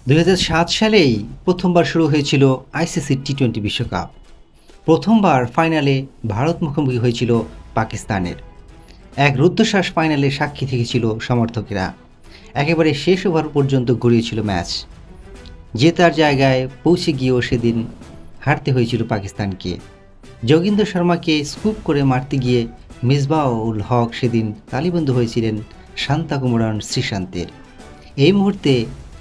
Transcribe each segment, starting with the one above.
2007 সালেই প্রথমবার শুরু হয়েছিল আইসিসি টি-20 বিশ্বকাপ। প্রথমবার ফাইনালে ভারত মুখোমুখি হয়েছিল পাকিস্তানের। এক রুদ্ধশ্বাস ফাইনালে সাক্ষী থেকেছিল সমর্থকেরা। একেবারে শেষ ওভার পর্যন্ত গড়িয়েছিল ম্যাচ। জেতার জায়গায় পৌঁছে গিয়েও সেদিন হারতে হয়েছিল পাকিস্তানকে। যোগেন্দ্র শর্মাকে স্কুপ করে মারতে গিয়ে মিসবাহ-উল হক সেদিন তালিবন্ধ হয়েছিলেন শান্তাকুমারন শ্রীশান্তের। এই মুহূর্তে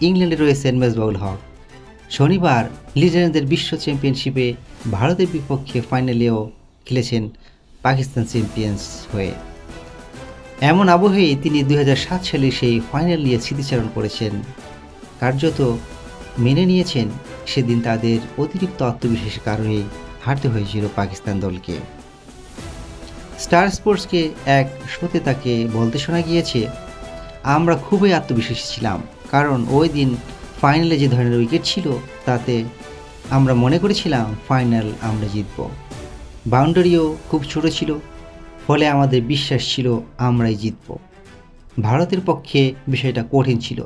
ইংল্যান্ডে রয়েছেন মিসবাহ-উল হক। শনিবার লিজেন্ডদের বিশ্ব চ্যাম্পিয়নশিপে ভারতের বিপক্ষে ফাইনালেও খেলেছেন পাকিস্তান চ্যাম্পিয়ন্স হয়ে। এমন আবহেই তিনি 2007 সালে সেই ফাইনাল নিয়ে স্মৃতিচারণ করেছেন। কার্যত মেনে নিয়েছেন সেদিন তাদের অতিরিক্ত আত্মবিশ্বাসের কারণেই হারতে হয়েছিল পাকিস্তান দলকে। স্টার স্পোর্টসকে এক শোতে তাকে বলতে শোনা গিয়েছে, আমরা খুবই আত্মবিশ্বাসী ছিলাম, কারণ ওই দিন ফাইনালে যে ধরনের উইকেট ছিল তাতে আমরা মনে করেছিলাম ফাইনাল আমরা জিতব। বাউন্ডারিও খুব ছোট ছিল, ফলে আমাদের বিশ্বাস ছিল আমরাই জিতব। ভারতের পক্ষে বিষয়টা কঠিন ছিল,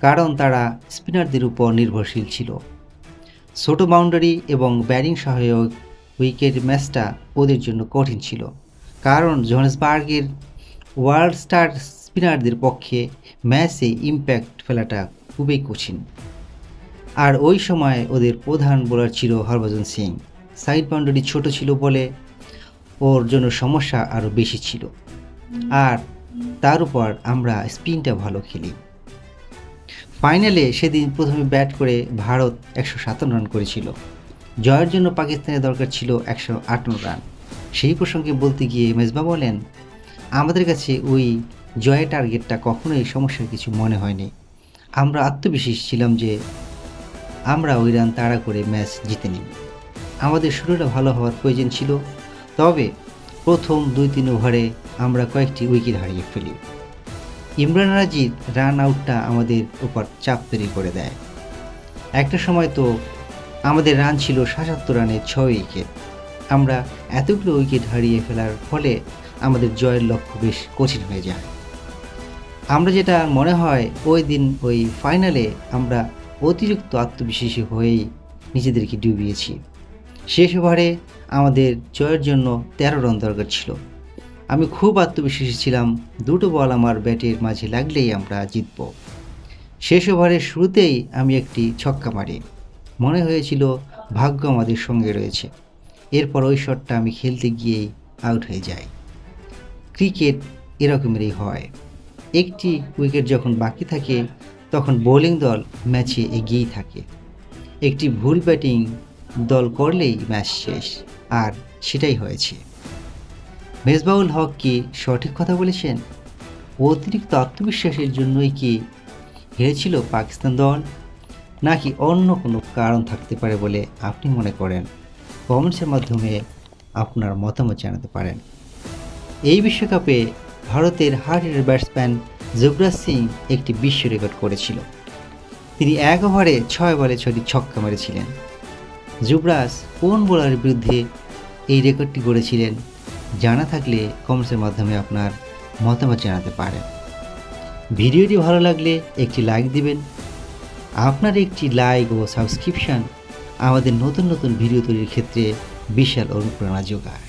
কারণ তারা স্পিনারদের উপর নির্ভরশীল ছিল। ছোট বাউন্ডারি এবং ব্যাটিং সহায়ক উইকেট ম্যাচটা ওদের জন্য কঠিন ছিল, কারণ জোহান্সবার্গের ওয়ার্ল্ড স্টার স্পিনারদের পক্ষে ম্যাচে ইম্প্যাক্ট ফেলাটা খুবই কঠিন। আর ওই সময় ওদের প্রধান বোলার ছিল হরভজন সিং। সাইড বাউন্ডারি ছোট ছিল বলে ওর জন্য সমস্যা আরও বেশি ছিল, আর তার উপর আমরা স্পিনটা ভালো খেলি। ফাইনালে সেদিন প্রথমে ব্যাট করে ভারত 157 রান করেছিল। জয়ের জন্য পাকিস্তানের দরকার ছিল 158 রান। সেই প্রসঙ্গে বলতে গিয়ে মেজবাহ বলেন, আমাদের কাছে ওই জয়ের টার্গেটটা কখনোই সমস্যার কিছু মনে হয়নি। আমরা আত্মবিশ্বাসী ছিলাম যে আমরা ওই রান তাড়া করে ম্যাচ জিতে নিব। আমাদের শুরুটা ভালো হওয়ার প্রয়োজন ছিল, তবে প্রথম 2-3 ওভারে আমরা কয়েকটি উইকেট হারিয়ে ফেলি। ইমরান রাজির রান আউটটা আমাদের উপর চাপ তৈরি করে দেয়। একটা সময় তো আমাদের রান ছিল 77 রানে 6 উইকেট। আমরা এতগুলো উইকেট হারিয়ে ফেলার ফলে আমাদের জয়ের লক্ষ্য বেশ কঠিন হয়ে যায়। আমরা যেটা মনে হয় ওই দিন ওই ফাইনালে আমরা অতিরিক্ত আত্মবিশ্বাসী হয়েই নিজেদেরকে ডুবিয়েছি। শেষ ওভারে আমাদের জয়ের জন্য 13 রান দরকার ছিল। আমি খুব আত্মবিশ্বাসী ছিলাম, দুটো বল আমার ব্যাটের মাঝে লাগলেই আমরা জিতব। শেষ ওভারের শুরুতেই আমি একটি ছক্কা মারি। মনে হয়েছিল ভাগ্য আমাদের সঙ্গে রয়েছে। এরপর ওই শটটা আমি খেলতে গিয়েই আউট হয়ে যাই। ক্রিকেট এরকমেরই হয়। একটি উইকেট যখন বাকি থাকে তখন বোলিং দল ম্যাচে এগিয়েই থাকে। একটি ভুল ব্যাটিং দল করলেই ম্যাচ শেষ, আর সেটাই হয়েছে। মিসবাহ-উল হক কি সঠিক কথা বলেছেন? অতিরিক্ত আত্মবিশ্বাসের জন্যই কি হেরেছিল পাকিস্তান দল, নাকি অন্য কোনো কারণ থাকতে পারে বলে আপনি মনে করেন? কমেন্টসের মাধ্যমে আপনার মতামত জানাতে পারেন। এই বিশ্বকাপে ভারতের hard hitter batsman Yuvraj Singh একটি বিশ্ব রেকর্ড করেছিল। তিনি 1 ওভারে 6 বলে 6টি ছক্কা মেরেছিলেন। যুবরাজ কোন বোলারের বিরুদ্ধে এই রেকর্ডটি গড়েছিলেন? জানা থাকলে কমেন্টসের মাধ্যমে আপনার মতামত জানাতে পারেন। ভিডিওটি ভালো লাগলে একটি লাইক দিবেন। আপনার একটি লাইক ও সাবস্ক্রিপশন আমাদের নতুন নতুন ভিডিও তৈরির ক্ষেত্রে বিশাল অনুপ্রেরণা যোগায়।